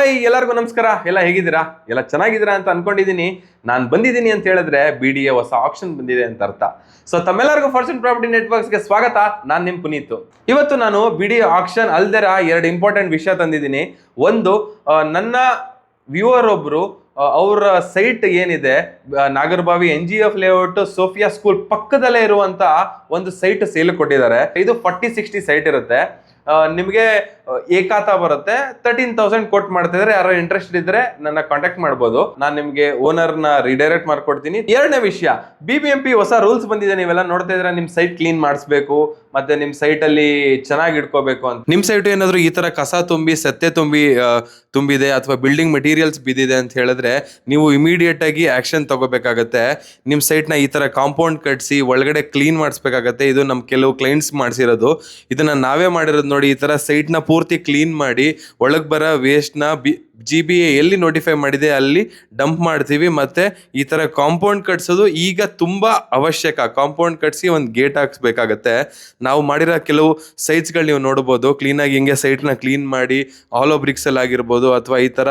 Hi ಎಲ್ಲರಿಗೂ ನಮಸ್ಕಾರ. ಎಲ್ಲ ಹೇಗಿದ್ದೀರಾ? ಎಲ್ಲ ಚೆನ್ನಾಗಿದ್ದೀರಾ ಅಂತ ಅನ್ಕೊಂಡಿದ್ದೀನಿ. ನಾನು ಬಂದಿದ್ದೀನಿ ಅಂತ ಹೇಳಿದ್ರೆ BDA ಹೊಸ ಆಪ್ಷನ್ ಬಂದಿದೆ ಅಂತ ಅರ್ಥ. ಸೊ ತಮ್ಮೆಲ್ಲರಿಗೂ ಫಾರ್ಚೂನ್ ಪ್ರಾಪರ್ಟಿ ನೆಟ್ವರ್ಕ್ಸ್ಗೆ ಸ್ವಾಗತ. ನಾನು ನಿಮ್ಮ ಪುನೀತ್. ಇವತ್ತು ನಾನು BDA ಆಪ್ಷನ್ ಅಲ್ದರ ಎರಡು ಇಂಪಾರ್ಟೆಂಟ್ ವಿಷಯ ತಂದಿದ್ದೀನಿ. ಒಂದು, ನನ್ನ ವ್ಯೂವರ್ ಒಬ್ರು ಅವರ ಸೈಟ್ ಏನಿದೆ Nagarabhavi NGF layout Sophia school ಪಕ್ಕದಲ್ಲೇ ಇರುವಂತ ಒಂದು ಸೈಟ್ ಸೇಲ್ ಕೊಟ್ಟಿದ್ದಾರೆ. ಇದು 40-60 ಸೈಟ್ ಇರುತ್ತೆ. ನಿಮಗೆ ಏಕಾತ ಬರುತ್ತೆ. 13,000 ಕೊಟ್ಟು ಮಾಡ್ತಾ ಇದ್ರೆ ಯಾರೋ ಇಂಟ್ರೆಸ್ಟ್ ಇದ್ರೆ ನನ್ನ ಕಾಂಟ್ಯಾಕ್ಟ್ ಮಾಡ್ಬೋದು. ನಾನು ನಿಮ್ಗೆ ಓನರ್ನ ರಿಡೈರೆಕ್ಟ್ ಮಾಡ್ಕೊಡ್ತೀನಿ. ಎರಡನೇ ವಿಷಯ, BBMP ಹೊಸ ರೂಲ್ಸ್ ಬಂದಿದೆ. ನೀವೆಲ್ಲ ನೋಡ್ತಾ ಇದ್ರೆ ನಿಮ್ ಸೈಟ್ ಕ್ಲೀನ್ ಮಾಡಿಸ್ಬೇಕು, ಮತ್ತೆ ನಿಮ್ ಸೈಟ್ ಅಲ್ಲಿ ಚೆನ್ನಾಗಿ ಇಟ್ಕೋಬೇಕು ಅಂತ. ನಿಮ್ ಸೈಟ್ ಏನಾದ್ರು ಈ ತರ ಕಸ ತುಂಬಿ ಸತ್ತೆ ತುಂಬಿದೆ ಅಥವಾ ಬಿಲ್ಡಿಂಗ್ ಮೆಟೀರಿಯಲ್ಸ್ ಬಿದ್ದಿದೆ ಅಂತ ಹೇಳಿದ್ರೆ ನೀವು ಇಮಿಡಿಯೇಟ್ ಆಗಿ ಆಕ್ಷನ್ ತಗೋಬೇಕಾಗತ್ತೆ. ನಿಮ್ ಸೈಟ್ ನ ಈ ತರ ಕಾಂಪೌಂಡ್ ಕಟ್ಸಿ ಒಳಗಡೆ ಕ್ಲೀನ್ ಮಾಡಿಸ್ಬೇಕಾಗತ್ತೆ. ಇದು ನಮ್ ಕೆಲವು ಕ್ಲೈಂಟ್ಸ್ ಮಾಡಿಸಿರೋದು. ಇದನ್ನ ನಾವೇ ಮಾಡಿರೋದು ನೋಡಿ. ಈ ತರ ಸೈಟ್ ನ ಪೂರ್ತಿ ಕ್ಲೀನ್ ಮಾಡಿ ಒಳಗ್ ಬರೋ ವೇಸ್ಟ್ ನ GBA ಎಲ್ಲಿ ನೋಟಿಫೈ ಮಾಡಿದೆ ಅಲ್ಲಿ ಡಂಪ್ ಮಾಡ್ತೀವಿ. ಮತ್ತೆ ಈ ತರ ಕಾಂಪೌಂಡ್ ಕಟ್ಸೋದು ಈಗ ತುಂಬಾ ಅವಶ್ಯಕ. ಕಾಂಪೌಂಡ್ ಕಟ್ಸಿ ಒಂದು ಗೇಟ್ ಹಾಕ್ಸ್ಬೇಕಾಗತ್ತೆ. ನಾವು ಮಾಡಿರೋ ಕೆಲವು ಸೈಟ್ಸ್ ಗಳು ನೀವು ನೋಡಬಹುದು. ಕ್ಲೀನ್ ಆಗಿ ಹಿಂಗೆ ಸೈಟ್ ನ ಕ್ಲೀನ್ ಮಾಡಿ ಆಲೋ ಬ್ರಿಕ್ಸ್ ಅಲ್ಲಿ ಆಗಿರ್ಬೋದು ಅಥವಾ ಈ ತರ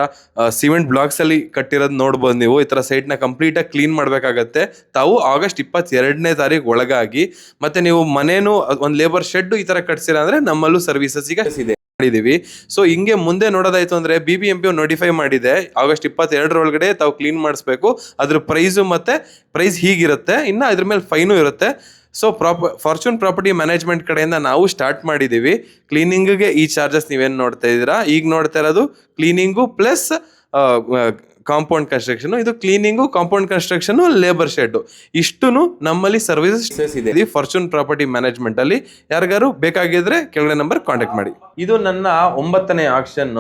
ಸಿಮೆಂಟ್ ಬ್ಲಾಕ್ಸ್ ಅಲ್ಲಿ ಕಟ್ಟಿರೋದು ನೋಡ್ಬೋದು ನೀವು. ಈ ತರ ಸೈಟ್ ನ ಕಂಪ್ಲೀಟ್ ಆಗಿ ಕ್ಲೀನ್ ಮಾಡ್ಬೇಕಾಗತ್ತೆ. ತಾವು ಆಗಸ್ಟ್ 22ನೇ ತಾರೀಕು ಒಳಗಾಗಿ. ಮತ್ತೆ ನೀವು ಮನೇನು ಒಂದು ಲೇಬರ್ ಶೆಡ್ ಈ ತರ ಕಟ್ಸಿರ ಅಂದ್ರೆ ನಮ್ಮಲ್ಲೂ ಸರ್ವಿಸಸ್ ಈಗ ಇದೆ ಮಾಡಿದೀವಿ. ಸೊ ಹಿಂಗೆ ಮುಂದೆ ನೋಡೋದಾಯ್ತು ಅಂದ್ರೆ BBMP ನೋಟಿಫೈ ಮಾಡಿದೆ ಆಗಸ್ಟ್ 22 ಒಳಗಡೆ ತಾವು ಕ್ಲೀನ್ ಮಾಡಿಸ್ಬೇಕು. ಅದ್ರ ಪ್ರೈಸ್ ಹೀಗಿರುತ್ತೆ. ಇನ್ನ ಇದ್ರ ಮೇಲೆ ಫೈನು ಇರುತ್ತೆ. ಸೊ ಫಾರ್ಚೂನ್ ಪ್ರಾಪರ್ಟಿ ಮ್ಯಾನೇಜ್ಮೆಂಟ್ ಕಡೆಯಿಂದ ನಾವು ಸ್ಟಾರ್ಟ್ ಮಾಡಿದೀವಿ ಕ್ಲೀನಿಂಗ್ಗೆ. ಈ ಚಾರ್ಜಸ್ ನೀವೇನು ನೋಡ್ತಾ ಇದ್ದೀರಾ, ಈಗ ನೋಡ್ತಾ ಇರೋದು ಕ್ಲೀನಿಂಗು ಪ್ಲಸ್ ಕಾಂಪೌಂಡ್ ಕನ್ಸ್ಟ್ರಕ್ಷನ್. ಇದು cleaning, compound construction, labour shed ಇಷ್ಟು ನಮ್ಮಲ್ಲಿ ಸರ್ವಿಸಸ್ ಇದೆ ಫಾರ್ಚೂನ್ ಪ್ರಾಪರ್ಟಿ ಮ್ಯಾನೇಜ್ಮೆಂಟ್ ಅಲ್ಲಿ. ಯಾರಿಗಾರು ಬೇಕಾಗಿದ್ರೆ ಕೆಳಗಡೆ ನಂಬರ್ ಕಾಂಟ್ಯಾಕ್ಟ್ ಮಾಡಿ. ಇದು ನನ್ನ 9ನೇ ಆಕ್ಷನ್.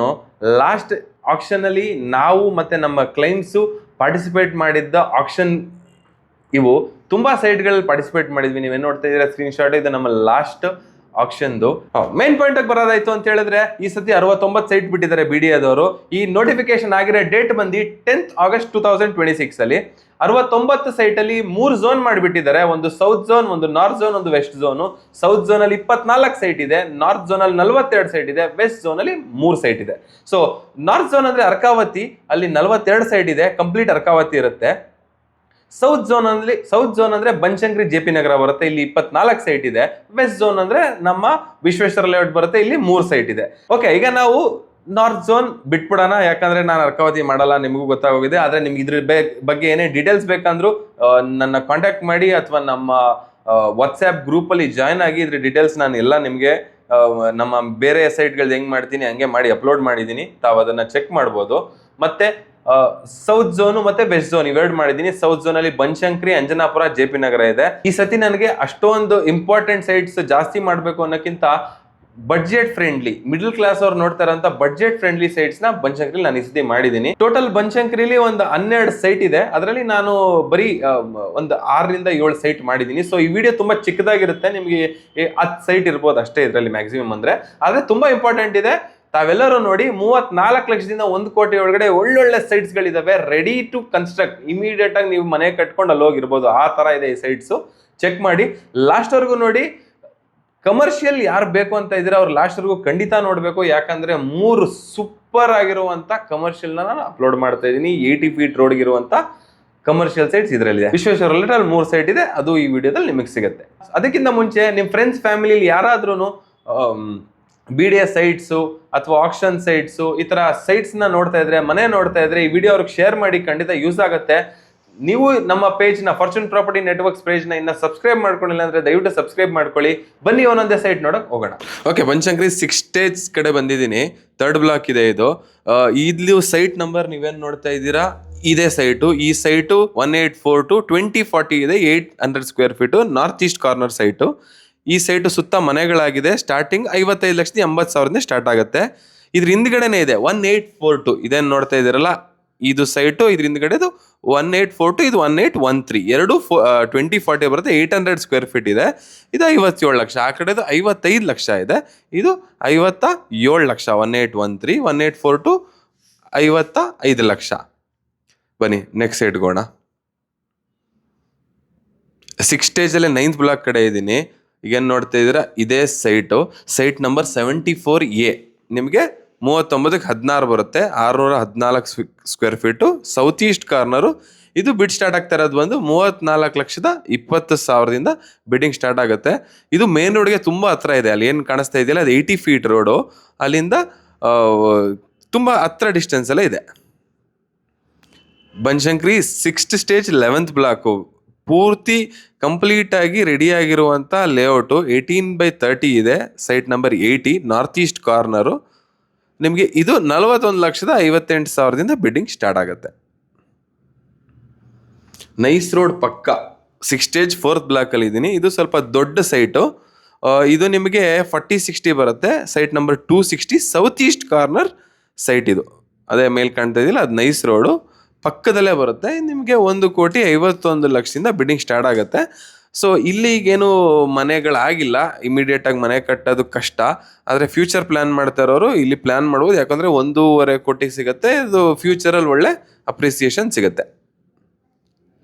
ಲಾಸ್ಟ್ ಆಕ್ಷನ್ ಅಲ್ಲಿ ನಾವು ಮತ್ತೆ ನಮ್ಮ ಕ್ಲೈಂಟ್ಸು ಪಾರ್ಟಿಸಿಪೇಟ್ ಮಾಡಿದ್ದ ಆಕ್ಷನ್ ಇವು. ತುಂಬಾ ಸೈಟ್ಗಳಲ್ಲಿ ಪಾರ್ಟಿಸಿಪೇಟ್ ಮಾಡಿದ್ವಿ. ನೀವೇನು ನೋಡ್ತಾ ಇದ್ದೀರಾ ಸ್ಕ್ರೀನ್ ಶಾಟ್, ಇದು ನಮ್ಮ ಲಾಸ್ಟ್ ಆಕ್ಷನ್ದು. ಮೇನ್ ಪಾಯಿಂಟ್ ಬರೋದಾಯ್ತು ಅಂತ ಹೇಳಿದ್ರೆ ಈ ಸತಿ 69 ಸೈಟ್ ಬಿಟ್ಟಿದ್ದಾರೆ BDAದವರು. ಈ ನೋಟಿಫಿಕೇಶನ್ ಆಗಿರೋ ಡೇಟ್ ಬಂದು 10th August 2026 ಅಲ್ಲಿ 69 ಸೈಟ್ ಅಲ್ಲಿ 3 ಝೋನ್ ಮಾಡಿಬಿಟ್ಟಿದ್ದಾರೆ. ಒಂದು ಸೌತ್ ಝೋನ್, ಒಂದು ನಾರ್ತ್ ಝೋನ್, ಒಂದು ವೆಸ್ಟ್ ಝೋನ್. ಸೌತ್ ಝೋನ್ ಅಲ್ಲಿ 24 ಸೈಟ್ ಇದೆ, ನಾರ್ತ್ ಝೋನ್ ಅಲ್ಲಿ 42 ಸೈಟ್ ಇದೆ, ವೆಸ್ಟ್ ಝೋನ್ ಅಲ್ಲಿ 3 ಸೈಟ್ ಇದೆ. ಸೊ ನಾರ್ತ್ ಝೋನ್ ಅಂದ್ರೆ ಅರ್ಕಾವತಿ, ಅಲ್ಲಿ 42 ಸೈಟ್ ಇದೆ, ಕಂಪ್ಲೀಟ್ ಅರ್ಕಾವತಿ ಇರುತ್ತೆ. ಸೌತ್ ಝೋನ್ ಅಂದ್ರೆ ಬನಶಂಕರಿ JP ನಗರ ಬರುತ್ತೆ, ಇಲ್ಲಿ 24 ಸೈಟ್ ಇದೆ. ವೆಸ್ಟ್ ಝೋನ್ ಅಂದ್ರೆ ನಮ್ಮ ವಿಶ್ವೇಶ್ವರ ಲೇಔಟ್ ಬರುತ್ತೆ, ಇಲ್ಲಿ 3 ಸೈಟ್ ಇದೆ. ಓಕೆ, ಈಗ ನಾವು ನಾರ್ತ್ ಝೋನ್ ಬಿಟ್ಬಿಡೋಣ, ಯಾಕಂದ್ರೆ ನಾನು ಅರ್ಕಾವತಿ ಮಾಡಲ್ಲ, ನಿಮಗೂ ಗೊತ್ತಾಗೋಗಿದೆ. ಆದ್ರೆ ನಿಮ್ಗೆ ಇದ್ರ ಬಗ್ಗೆ ಏನೇ ಡೀಟೇಲ್ಸ್ ಬೇಕಂದ್ರು ನನ್ನ ಕಾಂಟ್ಯಾಕ್ಟ್ ಮಾಡಿ ಅಥವಾ ನಮ್ಮ ವಾಟ್ಸ್ಆ್ಯಪ್ ಗ್ರೂಪ್ ಅಲ್ಲಿ ಜಾಯ್ನ್ ಆಗಿ ಇದ್ರ ಡೀಟೇಲ್ಸ್ ನಾನು ಎಲ್ಲ ನಿಮ್ಗೆ ನಮ್ಮ ಬೇರೆ ಸೈಟ್ಗಳು ಹೆಂಗ್ ಮಾಡ್ತೀನಿ ಹಂಗೆ ಮಾಡಿ ಅಪ್ಲೋಡ್ ಮಾಡಿದ್ದೀನಿ. ತಾವು ಅದನ್ನ ಚೆಕ್ ಮಾಡ್ಬೋದು. ಮತ್ತೆ ಸೌತ್ ಝೋನ್ ಮತ್ತೆ ವೆಸ್ಟ್ ಝೋನ್ ಇವೆರಡು ಮಾಡಿದೀನಿ. ಸೌತ್ ಝೋನ್ ಅಲ್ಲಿ ಬನಶಂಕರಿ, ಅಂಜನಾಪುರ, JP ನಗರ ಇದೆ. ಈ ಸತಿ ನನಗೆ ಅಷ್ಟೊಂದು ಇಂಪಾರ್ಟೆಂಟ್ ಸೈಟ್ಸ್ ಜಾಸ್ತಿ ಮಾಡ್ಬೇಕು ಅನ್ನೋಕ್ಕಿಂತ ಬಡ್ಜೆಟ್ ಫ್ರೆಂಡ್ಲಿ, ಮಿಡಲ್ ಕ್ಲಾಸ್ ಅವ್ರು ನೋಡ್ತಾರಂತ ಬಡ್ಜೆಟ್ ಫ್ರೆಂಡ್ಲಿ ಸೈಟ್ಸ್ ನ ಬನಶಂಕರಿ ನಾನು ಈ ಸತಿ ಮಾಡಿದೀನಿ. ಟೋಟಲ್ ಬನಶಂಕರಿಲಿ ಒಂದು 12 ಸೈಟ್ ಇದೆ. ಅದರಲ್ಲಿ ನಾನು ಬರೀ ಒಂದು 6ರಿಂದ 7 ಸೈಟ್ ಮಾಡಿದೀನಿ. ಸೊ ಈ ವಿಡಿಯೋ ತುಂಬಾ ಚಿಕ್ಕದಾಗಿರುತ್ತೆ, ನಿಮ್ಗೆ 10 ಸೈಟ್ ಇರ್ಬೋದು ಅಷ್ಟೇ ಇದರಲ್ಲಿ ಮ್ಯಾಕ್ಸಿಮಮ್ ಅಂದ್ರೆ. ಆದ್ರೆ ತುಂಬಾ ಇಂಪಾರ್ಟೆಂಟ್ ಇದೆ. ತಾವೆಲ್ಲರೂ ನೋಡಿ, 34 ಲಕ್ಷದಿಂದ 1 ಕೋಟಿ ಒಳಗಡೆ ಒಳ್ಳೊಳ್ಳೆ ಸೈಟ್ಸ್ ಗಳಿದಾವೆ, ರೆಡಿ ಟು ಕನ್ಸ್ಟ್ರಕ್ಟ್. ಇಮಿಡಿಯೇಟ್ ಆಗಿ ನೀವು ಮನೆ ಕಟ್ಕೊಂಡು ಅಲ್ಲಿ ಹೋಗಿರ್ಬೋದು, ಆ ತರ ಇದೆ ಈ ಸೈಟ್ಸ್. ಚೆಕ್ ಮಾಡಿ, ಲಾಸ್ಟ್ ವರ್ಗು ನೋಡಿ. ಕಮರ್ಷಿಯಲ್ ಯಾರು ಬೇಕು ಅಂತ ಇದ್ರೆ ಅವ್ರು ಲಾಸ್ಟ್ ವರ್ಗು ಖಂಡಿತ ನೋಡ್ಬೇಕು. ಯಾಕಂದ್ರೆ 3 ಸೂಪರ್ ಆಗಿರುವಂತ ಕಮರ್ಷಿಯಲ್ ನಾನು ಅಪ್ಲೋಡ್ ಮಾಡ್ತಾ ಇದ್ದೀನಿ. 80 ಫೀಟ್ ರೋಡ್ ಇರುವಂತ ಕಮರ್ಷಿಯಲ್ ಸೈಟ್ಸ್ ಇದರಲ್ಲಿದೆ. ವಿಶ್ವೇಶ್ವರ ಲೇಔಟ್ ಅಲ್ಲಿ 3 ಸೈಟ್ ಇದೆ, ಅದು ಈ ವಿಡಿಯೋದಲ್ಲಿ ನಿಮಗೆ ಸಿಗುತ್ತೆ. ಅದಕ್ಕಿಂತ ಮುಂಚೆ ನಿಮ್ ಫ್ರೆಂಡ್ಸ್ ಫ್ಯಾಮಿಲಿಲಿ ಯಾರಾದ್ರೂ BDA ಸೈಟ್ಸು ಅಥವಾ ಆಕ್ಷನ್ ಸೈಟ್ಸು ಈ ತರ ಸೈಟ್ಸ್ ನ ನೋಡ್ತಾ ಇದ್ರೆ, ಮನೆ ನೋಡ್ತಾ ಇದ್ರೆ, ಈ ವಿಡಿಯೋ ಅವ್ರಿಗೆ ಶೇರ್ ಮಾಡಿ, ಖಂಡಿತ ಯೂಸ್ ಆಗುತ್ತೆ. ನೀವು ನಮ್ಮ ಪೇಜ್ ನ ಫಾರ್ಚೂನ್ ಪ್ರಾಪರ್ಟಿ ನೆಟ್ವರ್ಕ್ಸ್ ಪೇಜ್ ನ ಇನ್ನ ಸಬ್ಸ್ಕ್ರೈಬ್ ಮಾಡ್ಕೊಂಡಿಲ್ಲ ಅಂದ್ರೆ ದಯವಿಟ್ಟು ಸಬ್ಸ್ಕ್ರೈಬ್ ಮಾಡ್ಕೊಳ್ಳಿ. ಬನ್ನಿ ಒಂದೊಂದೇ ಸೈಟ್ ನೋಡಕ್ ಹೋಗೋಣ. ಓಕೆ, ಬನಶಂಕರಿ 6 ಸ್ಟೇಜ್ ಕಡೆ ಬಂದಿದ್ದೀನಿ. 3rd ಬ್ಲಾಕ್ ಇದೆ ಇದು. ಇಲ್ಲಿ ಸೈಟ್ ನಂಬರ್ ನೀವೇನ್ ನೋಡ್ತಾ ಇದ್ದೀರಾ, ಇದೇ ಸೈಟು. ಈ ಸೈಟು 1842 2040 ಇದೆ, 800 square feet, north East corner site. ಈ ಸೈಟು ಸುತ್ತ ಮನೆಗಳಾಗಿದೆ. ಸ್ಟಾರ್ಟಿಂಗ್ 55,80,000 ಸ್ಟಾರ್ಟ್ ಆಗುತ್ತೆ. ಇದ್ರ ಹಿಂದ್ಗಡೆನೆ ಇದೆ 1842. ಇದೇನು ನೋಡ್ತಾ ಇದ್ದೀರಲ್ಲ ಇದು ಸೈಟು, ಇದ್ರ ಹಿಂದ್ಗಡೆದು 1842, ಇದು 1813. ಎರಡು 2040 ಬರುತ್ತೆ. 800 ಸ್ಕ್ವೇರ್ ಫೀಟ್ ಇದೆ. ಇದು 57 ಲಕ್ಷ. ಆ ಕಡೆದು 55 ಲಕ್ಷ ಇದೆ. ಇದು 57 ಲಕ್ಷ. 1813, 1842 55 ಲಕ್ಷ. ಬನ್ನಿ ನೆಕ್ಸ್ಟ್ ಸೈಟ್ ಗೋಣ. 6 ಸ್ಟೇಜಲ್ಲಿ 9th ಬ್ಲಾಕ್ ಕಡೆ ಇದ್ದೀನಿ. ಈಗೇನು ನೋಡ್ತಾ ಇದ್ದೀರಾ, ಇದೇ ಸೈಟು. Site number 74A. ನಿಮಗೆ 39ಕ್ಕೆ 16 ಬರುತ್ತೆ, 614 square feet. South East corner. ಇದು ಬಿಡ್ ಸ್ಟಾರ್ಟ್ ಆಗ್ತಾ ಇರೋದು ಬಂದು 34,20,000ದಿಂದ ಬಿಡ್ಡಿಂಗ್ ಸ್ಟಾರ್ಟ್ ಆಗುತ್ತೆ. ಇದು ಮೇನ್ ರೋಡ್ಗೆ ತುಂಬ ಹತ್ರ ಇದೆ. ಅಲ್ಲಿ ಏನು ಕಾಣಿಸ್ತಾ ಇದೆಯಲ್ಲ ಅದು 80 ಫೀಟ್ ರೋಡು. ಅಲ್ಲಿಂದ ತುಂಬ ಹತ್ರ ಡಿಸ್ಟೆನ್ಸ್ ಎಲ್ಲ ಇದೆ. Banashankari 6th stage 11th block ಪೂರ್ತಿ ಕಂಪ್ಲೀಟ್ ಆಗಿ ರೆಡಿ ಆಗಿರುವಂಥ ಲೇಔಟು. 18/30 ಇದೆ. Site number 80, north East corner. ನಿಮಗೆ ಇದು 41,58,000ದಿಂದ ಬಿಡ್ಡಿಂಗ್ ಸ್ಟಾರ್ಟ್ ಆಗುತ್ತೆ. ನೈಸ್ ರೋಡ್ ಪಕ್ಕ 6th ಸ್ಟೇಜ್ 4th ಬ್ಲಾಕಲ್ಲಿ ಇದ್ದೀನಿ. ಇದು ಸ್ವಲ್ಪ ದೊಡ್ಡ ಸೈಟು. ಇದು ನಿಮಗೆ 40-60 ಬರುತ್ತೆ. Site number 260, south East corner site ಇದು. ಅದೇ ಮೇಲ್ ಕಾಣ್ತಾ ಇದೆಯಲ್ಲ ಅದು ನೈಸ್ ರೋಡು ಪಕ್ಕದಲ್ಲೇ ಬರುತ್ತೆ. ನಿಮಗೆ 1,51,00,000ದಿಂದ ಬಿಡ್ಡಿಂಗ್ ಸ್ಟಾರ್ಟ್ ಆಗುತ್ತೆ. ಸೊ ಇಲ್ಲಿಗೇನು ಮನೆಗಳಾಗಿಲ್ಲ, ಇಮಿಡಿಯೇಟಾಗಿ ಮನೆ ಕಟ್ಟೋದು ಕಷ್ಟ. ಆದರೆ ಫ್ಯೂಚರ್ ಪ್ಲ್ಯಾನ್ ಮಾಡ್ತಾ ಇರೋರು ಇಲ್ಲಿ ಪ್ಲ್ಯಾನ್ ಮಾಡ್ಬೋದು. ಯಾಕಂದರೆ 1.5 ಕೋಟಿ ಸಿಗುತ್ತೆ. ಇದು ಫ್ಯೂಚರಲ್ಲಿ ಒಳ್ಳೆ ಅಪ್ರಿಸಿಯೇಷನ್ ಸಿಗುತ್ತೆ.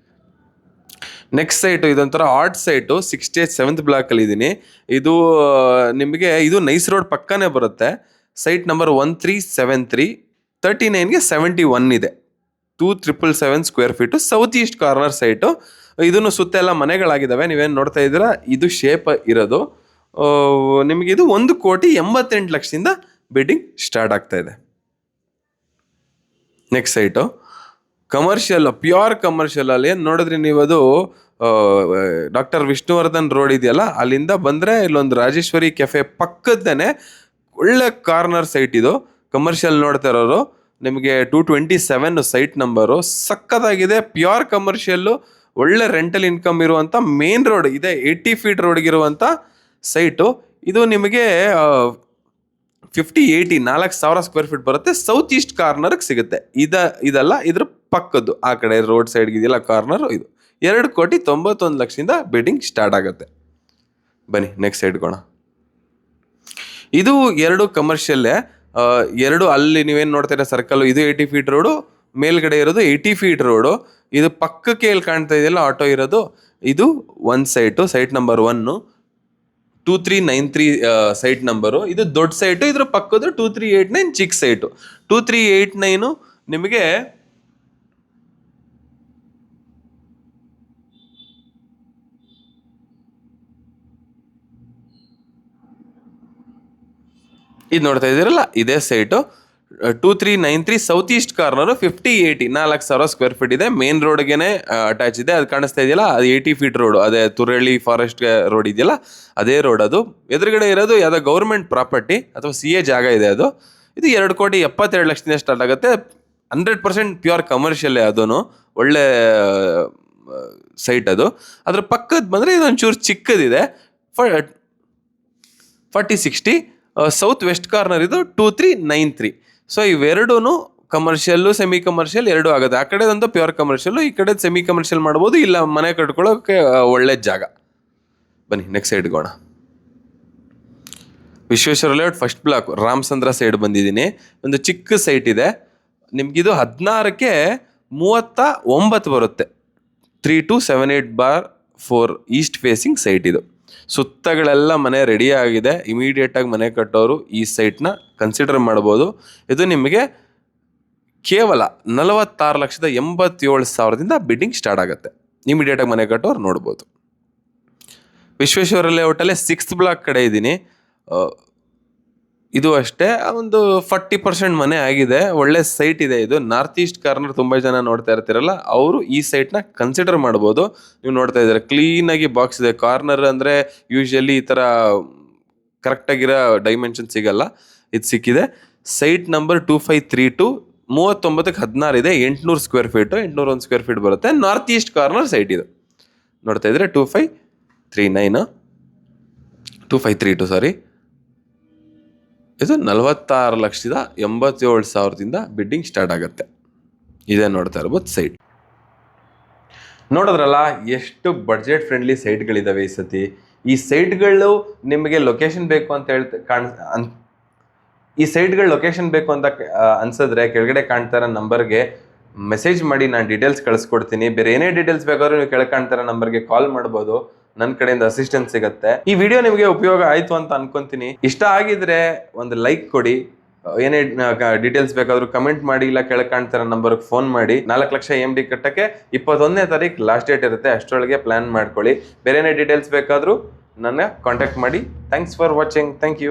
ನೆಕ್ಸ್ಟ್ ಸೈಟು ಇದೊಂಥರ art site. 6th stage 7th ಬ್ಲಾಕಲ್ಲಿ ಇದ್ದೀನಿ. ಇದು ನಿಮಗೆ ಇದು ನೈಸ್ ರೋಡ್ ಪಕ್ಕನೇ ಬರುತ್ತೆ. ಸೈಟ್ ನಂಬರ್ 1373, 39ಗೆ 71 ಇದೆ. 2,777 square feet. South East corner site. ಇದನ್ನು ಸುತ್ತ ಎಲ್ಲ ಮನೆಗಳಾಗಿದ್ದಾವೆ. ನೀವೇನು ನೋಡ್ತಾ ಇದ್ದೀರಾ ಇದು ಶೇಪ್ ಇರೋದು. ನಿಮಗಿದು 1,88,00,000ದಿಂದ ಬಿಡ್ಡಿಂಗ್ ಸ್ಟಾರ್ಟ್ ಆಗ್ತಾ ಇದೆ. Next site commercial, pure commercial. ಅಲ್ಲಿ ಏನು ನೋಡಿದ್ರಿ ನೀವು, ಅದು ಡಾಕ್ಟರ್ ವಿಷ್ಣುವರ್ಧನ್ ರೋಡ್ ಇದೆಯಲ್ಲ ಅಲ್ಲಿಂದ ಬಂದರೆ ಇಲ್ಲೊಂದು ರಾಜೇಶ್ವರಿ ಕೆಫೆ ಪಕ್ಕದ್ದೇನೆ ಒಳ್ಳೆ ಕಾರ್ನರ್ ಸೈಟ್ ಇದು. ಕಮರ್ಷಿಯಲ್ ನೋಡ್ತಾ ಇರೋರು ನಿಮಗೆ 227 ಸೈಟ್ ನಂಬರು. ಸಕ್ಕತ್ತಾಗಿದೆ. ಪ್ಯೂರ್ ಕಮರ್ಷಿಯಲ್ಲು, ಒಳ್ಳೆ ರೆಂಟಲ್ ಇನ್ಕಮ್ ಇರುವಂಥ ಮೇನ್ ರೋಡ್ ಇದೆ. 80 ಫೀಟ್ ರೋಡ್ಗಿರುವಂಥ ಸೈಟು. ಇದು ನಿಮಗೆ 50-80 4,000 ಸ್ಕ್ವೇರ್ ಫೀಟ್ ಬರುತ್ತೆ. ಸೌತ್ ಈಸ್ಟ್ ಕಾರ್ನರ್ಗೆ ಸಿಗುತ್ತೆ. ಇದಲ್ಲ, ಇದ್ರ ಪಕ್ಕದ್ದು ಆ ಕಡೆ ರೋಡ್ ಸೈಡ್ಗೆ ಇದೆಯಲ್ಲ ಕಾರ್ನರ್, ಇದು 2,91,00,000ದಿಂದ ಬಿಡ್ಡಿಂಗ್ ಸ್ಟಾರ್ಟ್ ಆಗುತ್ತೆ. ಬನ್ನಿ ನೆಕ್ಸ್ಟ್ ಸೈಡ್ಗೋಣ. ಇದು 2 ಕಮರ್ಷಿಯಲ್ಲೇ. 2 ಅಲ್ಲಿ ನೀವೇನು ನೋಡ್ತಾ ಇರೋ ಸರ್ಕಲ್ ಇದು 80 ಫೀಟ್ ರೋಡು, ಮೇಲ್ಗಡೆ ಇರೋದು 80 ಫೀಟ್ ರೋಡು. ಇದು ಪಕ್ಕಕ್ಕೆ ಎಲ್ಲಿ ಕಾಣ್ತಾ ಇದೆಯಲ್ಲ ಆಟೋ ಇರೋದು, ಇದು ಒಂದು site. Site number 1 2393 site number. ಇದು ದೊಡ್ಡ ಸೈಟು. ಇದ್ರ ಪಕ್ಕದ್ದು 2389 ಚಿಕ್ಕ ಸೈಟು. 2389 ನಿಮಗೆ ಇದು ನೋಡ್ತಾ ಇದ್ದೀರಲ್ಲ ಇದೇ site. 2393 south East corner. 50-80 4,000 square feet ಇದೆ. ಮೇನ್ ರೋಡ್ಗೆನೆ ಅಟ್ಯಾಚ್ ಇದೆ. ಅದು ಕಾಣಿಸ್ತಾ ಇದೆಯಲ್ಲ ಅದು 80 ಫೀಟ್ ರೋಡು. ಅದೇ ತುರಳಿ ಫಾರೆಸ್ಟ್ ರೋಡ್ ಇದೆಯಲ್ಲ ಅದೇ ರೋಡ್. ಅದು ಎದುರುಗಡೆ ಇರೋದು ಯಾವುದೋ ಗೌರ್ಮೆಂಟ್ ಪ್ರಾಪರ್ಟಿ ಅಥವಾ CA ಜಾಗ ಇದೆ ಅದು. ಇದು 2,72,00,000ದಿಂದ ಸ್ಟಾರ್ಟ್ ಆಗುತ್ತೆ. 100% ಪ್ಯೂರ್ ಕಮರ್ಷಿಯಲ್ಲೇ. ಅದೂ ಒಳ್ಳೆ ಸೈಟ್ ಅದು. ಅದ್ರ ಪಕ್ಕದ ಬಂದರೆ ಇದೊಂಚೂರು ಚಿಕ್ಕದಿದೆ. 40-60 ಸೌತ್ ವೆಸ್ಟ್ ಕಾರ್ನರ್ ಇದು 2393. ಸೊ ಇವೆರಡೂ ಕಮರ್ಷಿಯಲ್ಲು ಸೆಮಿ ಕಮರ್ಷಿಯಲ್ ಎರಡೂ ಆಗುತ್ತೆ. ಆ ಕಡೆದಂತೂ ಪ್ಯೂರ್ ಕಮರ್ಷಿಯಲ್ಲು, ಈ ಕಡೆ ಸೆಮಿ ಕಮರ್ಷಿಯಲ್ ಮಾಡ್ಬೋದು, ಇಲ್ಲ ಮನೆ ಕಟ್ಕೊಳ್ಳೋಕೆ ಒಳ್ಳೆ ಜಾಗ. ಬನ್ನಿ ನೆಕ್ಸ್ಟ್ ಸೈಡ್ಗೋಣ. Vishweshwara layout first block Ramachandra side ಬಂದಿದ್ದೀನಿ. ಒಂದು ಚಿಕ್ಕ ಸೈಟ್ ಇದೆ. ನಿಮಗಿದು 16ಕ್ಕೆ 39 ಬರುತ್ತೆ. 3278/4 ಈಸ್ಟ್ ಫೇಸಿಂಗ್ ಸೈಟ್ ಇದು. ಸುತ್ತಗಳೆಲ್ಲ ಮನೆ ರೆಡಿ ಆಗಿದೆ. ಇಮಿಡಿಯೇಟಾಗಿ ಮನೆ ಕಟ್ಟೋರು ಈ ಸೈಟ್ನ ಕನ್ಸಿಡರ್ ಮಾಡ್ಬೋದು. ಇದು ನಿಮಗೆ ಕೇವಲ 46,87,000ದಿಂದ ಬಿಡ್ಡಿಂಗ್ ಸ್ಟಾರ್ಟ್ ಆಗುತ್ತೆ. ಇಮಿಡಿಯೇಟಾಗಿ ಮನೆ ಕಟ್ಟೋರು ನೋಡ್ಬೋದು. ವಿಶ್ವೇಶ್ವರ ಲೇಔಟಲ್ಲೇ 6th ಬ್ಲಾಕ್ ಕಡೆ ಇದ್ದೀನಿ. ಇದು ಅಷ್ಟೇ ಒಂದು 40% ಮನೆ ಆಗಿದೆ. ಒಳ್ಳೆ ಸೈಟ್ ಇದೆ. ಇದು ನಾರ್ತ್ ಈಸ್ಟ್ ಕಾರ್ನರ್. ತುಂಬ ಜನ ನೋಡ್ತಾ ಇರ್ತೀರಲ್ಲ ಅವರು ಈ ಸೈಟ್ನ ಕನ್ಸಿಡರ್ ಮಾಡ್ಬೋದು. ನೀವು ನೋಡ್ತಾ ಇದ್ದೀರಾ ಕ್ಲೀನಾಗಿ ಬಾಕ್ಸ್ ಇದೆ. ಕಾರ್ನರ್ ಅಂದರೆ ಯೂಶಲಿ ಈ ಥರ ಕರೆಕ್ಟಾಗಿರೋ ಡೈಮೆನ್ಷನ್ ಸಿಗಲ್ಲ. ಇದು ಸಿಕ್ಕಿದೆ. ಸೈಟ್ ನಂಬರ್ 2532, 39ಕ್ಕೆ 16 ಇದೆ. 800 ಸ್ಕ್ವೇರ್ ಫೀಟು, 801 ಸ್ಕ್ವೇರ್ ಫೀಟ್ ಬರುತ್ತೆ. ನಾರ್ತ್ ಈಸ್ಟ್ ಕಾರ್ನರ್ ಸೈಟ್ ಇದು. ನೋಡ್ತಾ ಇದ್ರೆ 2532 ಸಾರಿ. ಇದು 46,87,000ದಿಂದ ಬಿಡ್ಡಿಂಗ್ ಸ್ಟಾರ್ಟ್ ಆಗುತ್ತೆ. ಇದೇ ನೋಡ್ತಾ ಇರ್ಬೋದು ಸೈಟ್. ನೋಡಿದ್ರಲ್ಲ ಎಷ್ಟು ಬಡ್ಜೆಟ್ ಫ್ರೆಂಡ್ಲಿ ಸೈಟ್ಗಳಿದ್ದಾವೆ ಈ ಸತಿ. ಈ ಸೈಟ್ಗಳು ನಿಮಗೆ ಲೊಕೇಶನ್ ಬೇಕು ಅಂತ ಈ ಸೈಟ್ಗಳ ಲೊಕೇಶನ್ ಬೇಕು ಅಂತ ಅನ್ಸಿದ್ರೆ ಕೆಳಗಡೆ ಕಾಣ್ತಾ ಇರೋ ನಂಬರ್ಗೆ ಮೆಸೇಜ್ ಮಾಡಿ, ನಾನು ಡೀಟೇಲ್ಸ್ ಕಳಿಸ್ಕೊಡ್ತೀನಿ. ಬೇರೆ ಏನೇ ಡೀಟೇಲ್ಸ್ ಬೇಕಾದ್ರೂ ನೀವು ಕೆಳಗೆ ಕಾಣ್ತಾ ಇರೋ ನಂಬರ್ಗೆ ಕಾಲ್ ಮಾಡ್ಬೋದು. ನನ್ನ ಕಡೆಯಿಂದ ಅಸಿಸ್ಟೆನ್ಸ್ ಸಿಗುತ್ತೆ. ಈ ವಿಡಿಯೋ ನಿಮಗೆ ಉಪಯೋಗ ಆಯಿತು ಅಂತ ಅನ್ಕೊಂತೀನಿ. ಇಷ್ಟ ಆಗಿದ್ರೆ ಒಂದು ಲೈಕ್ ಕೊಡಿ, ಏನೇ ಡೀಟೇಲ್ಸ್ ಬೇಕಾದ್ರೂ ಕಮೆಂಟ್ ಮಾಡಿ, ಇಲ್ಲ ಕೆಳಗೆ ಕಾಣ್ತಿರೋ ನಂಬರ್ಗೆ ಫೋನ್ ಮಾಡಿ. 4 ಲಕ್ಷ EMD ಕಟ್ಟಕ್ಕೆ 21ನೇ ತಾರೀಕು ಲಾಸ್ಟ್ ಡೇಟ್ ಇರುತ್ತೆ, ಅಷ್ಟರೊಳಗೆ ಪ್ಲಾನ್ ಮಾಡ್ಕೊಳ್ಳಿ. ಬೇರೆ ಏನೇ ಡೀಟೇಲ್ಸ್ ಬೇಕಾದ್ರೂ ನನ್ನ ಕಾಂಟ್ಯಾಕ್ಟ್ ಮಾಡಿ. Thanks for watching. Thank you.